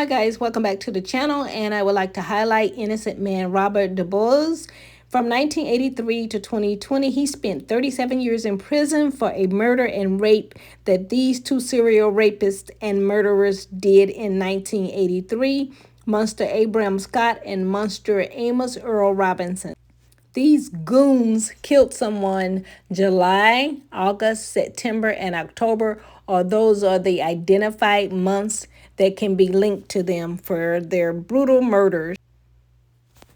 Hi guys, welcome back to the channel, and I would like to highlight innocent man Robert Duboise. From 1983 to 2020, he spent 37 years in prison for a murder and rape that these two serial rapists and murderers did in 1983, Munster Abraham Scott and Munster Amos Earl Robinson. These goons killed someone July, August, September, and October, or those are the identified months that can be linked to them for their brutal murders.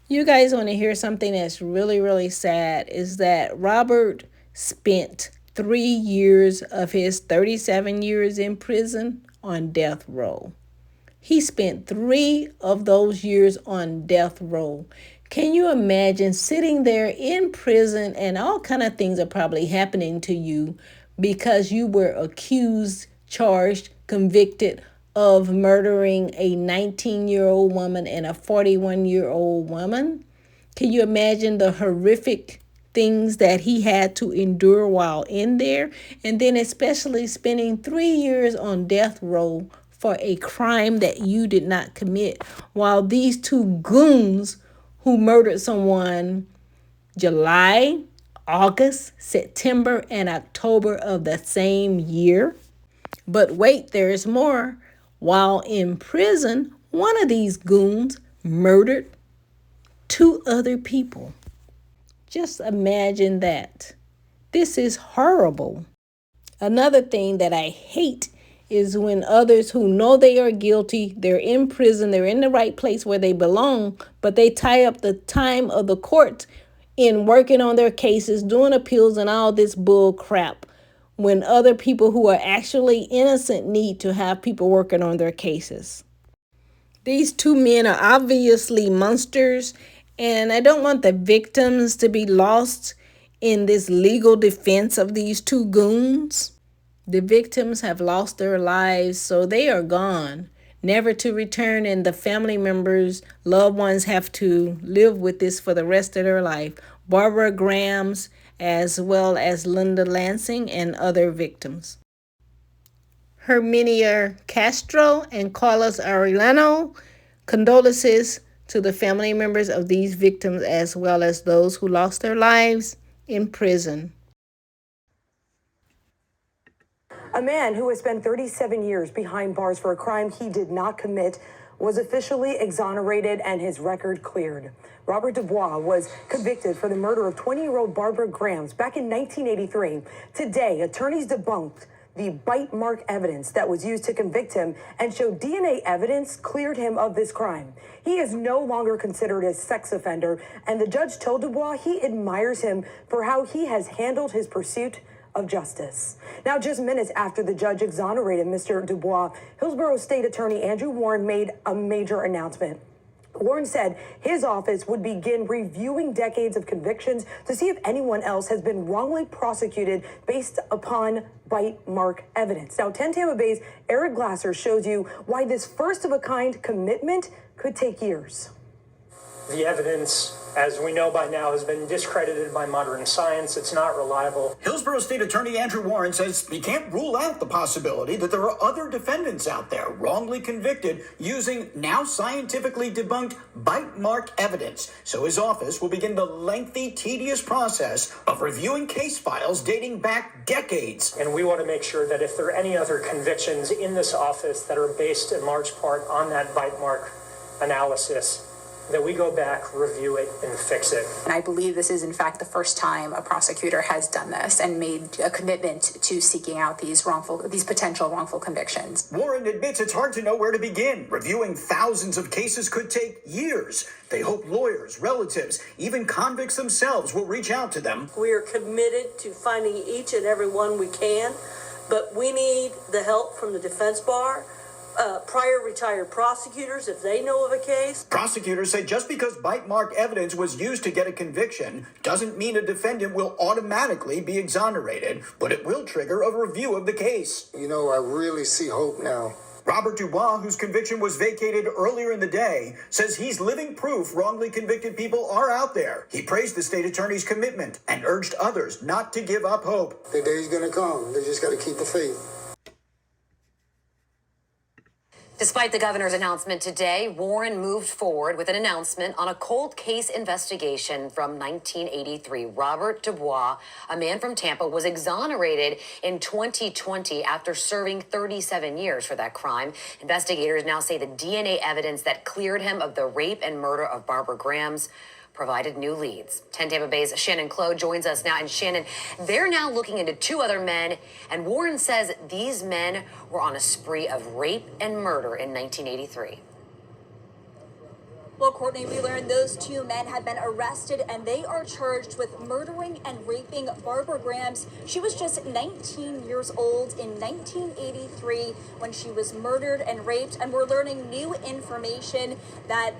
You guys want to hear something that's really, really sad is that Robert spent 3 years of his 37 years in prison on death row. He spent 3 of those years on death row. Can you imagine sitting there in prison and all kind of things are probably happening to you because you were accused, charged, convicted of murdering a 19-year-old woman and a 41-year-old woman? Can you imagine the horrific things that he had to endure while in there? And then especially spending 3 years on death row for a crime that you did not commit, while these two goons who murdered someone July, August, September, and October of the same year. But wait, there's more. While in prison, one of these goons murdered 2 other people. Just imagine that. This is horrible. Another thing that I hate is when others who know they are guilty, they're in prison, they're in the right place where they belong, but they tie up the time of the court in working on their cases, doing appeals and all this bull crap, when other people who are actually innocent need to have people working on their cases. These 2 men are obviously monsters, and I don't want the victims to be lost in this legal defense of these 2 goons. The victims have lost their lives, so they are gone, never to return, and the family members, loved ones have to live with this for the rest of their life. Barbara Grahams, as well as Linda Lansing and other victims. Herminia Castro and Carlos Orellana, condolences to the family members of these victims as well as those who lost their lives in prison. A man who has spent 37 years behind bars for a crime he did not commit was officially exonerated and his record cleared. Robert Duboise was convicted for the murder of 20-year-old Barbara Grahams back in 1983. Today, attorneys debunked the bite mark evidence that was used to convict him and showed DNA evidence cleared him of this crime. He is no longer considered a sex offender, and the judge told Dubois he admires him for how he has handled his pursuit of justice. Now, just minutes after the judge exonerated Mr. Dubois, Hillsborough State Attorney Andrew Warren made a major announcement. Warren said his office would begin reviewing decades of convictions to see if anyone else has been wrongly prosecuted based upon bite mark evidence. Now, 10 Tampa Bay's Eric Glasser shows you why this first-of-a-kind commitment could take years. The evidence, as we know by now, has been discredited by modern science. It's not reliable. Hillsborough State Attorney Andrew Warren says he can't rule out the possibility that there are other defendants out there wrongly convicted using now scientifically debunked bite mark evidence. So his office will begin the lengthy, tedious process of reviewing case files dating back decades. And we want to make sure that if there are any other convictions in this office that are based in large part on that bite mark analysis, that we go back, review it, and fix it. And I believe this is, in fact, the first time a prosecutor has done this and made a commitment to seeking out these potential wrongful convictions. Warren admits it's hard to know where to begin. Reviewing thousands of cases could take years. They hope lawyers, relatives, even convicts themselves will reach out to them. We are committed to finding each and every one we can, but we need the help from the defense bar, prior retired prosecutors, if they know of a case. Prosecutors say just because bite mark evidence was used to get a conviction doesn't mean a defendant will automatically be exonerated, but it will trigger a review of the case. You know, I really see hope now. Robert Dubois, whose conviction was vacated earlier in the day, says he's living proof wrongly convicted people are out there. He praised the state attorney's commitment and urged others not to give up hope. The day's gonna come. They just gotta keep the faith. Despite the governor's announcement today, Warren moved forward with an announcement on a cold case investigation from 1983. Robert Dubois, a man from Tampa, was exonerated in 2020 after serving 37 years for that crime. Investigators now say the DNA evidence that cleared him of the rape and murder of Barbara Grams provided new leads. 10 Tampa Bay's Shannon Clow joins us now. And Shannon, they're now looking into two other men, and Warren says these men were on a spree of rape and murder in 1983. Well, Courtney, we learned those two men have been arrested and they are charged with murdering and raping Barbara Grams. She was just 19 years old in 1983 when she was murdered and raped. And we're learning new information that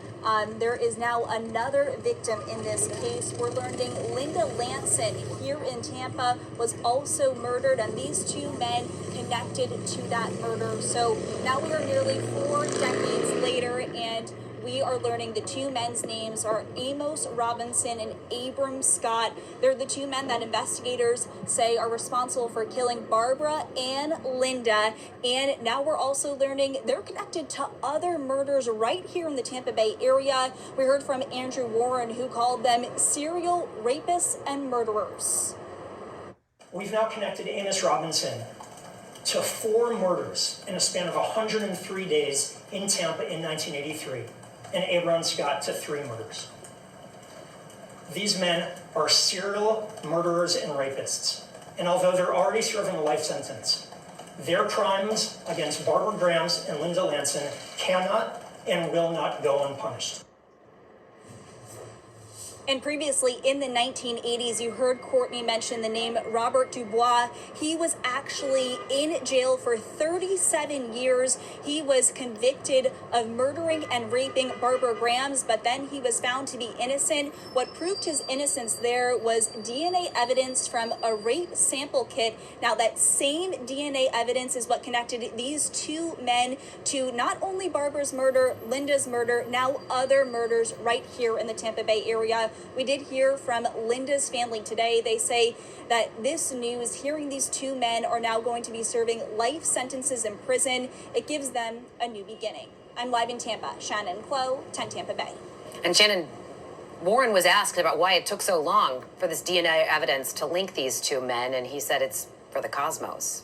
there is now another victim in this case. We're learning Linda Lanson here in Tampa was also murdered, and these two men connected to that murder. So now we are nearly 4 decades later, and we are learning the two men's names are Amos Robinson and Abram Scott. They're the two men that investigators say are responsible for killing Barbara and Linda. And now we're also learning they're connected to other murders right here in the Tampa Bay area. We heard from Andrew Warren, who called them serial rapists and murderers. We've now connected Amos Robinson to 4 murders in a span of 103 days in Tampa in 1983. And Abram Scott to 3 murders. These men are serial murderers and rapists. And although they're already serving a life sentence, their crimes against Barbara Grams and Linda Lanson cannot and will not go unpunished. And previously in the 1980s, you heard Courtney mention the name Robert Dubois. He was actually in jail for 37 years. He was convicted of murdering and raping Barbara Grams, but then he was found to be innocent. What proved his innocence there was DNA evidence from a rape sample kit. Now, that same DNA evidence is what connected these two men to not only Barbara's murder, Linda's murder, now other murders right here in the Tampa Bay area. We did hear from Linda's family today. They say that this news, hearing these two men are now going to be serving life sentences in prison, it gives them a new beginning. I'm live in Tampa. Shannon Clow, 10 Tampa Bay. And Shannon, Warren was asked about why it took so long for this DNA evidence to link these two men, and he said it's for the cosmos.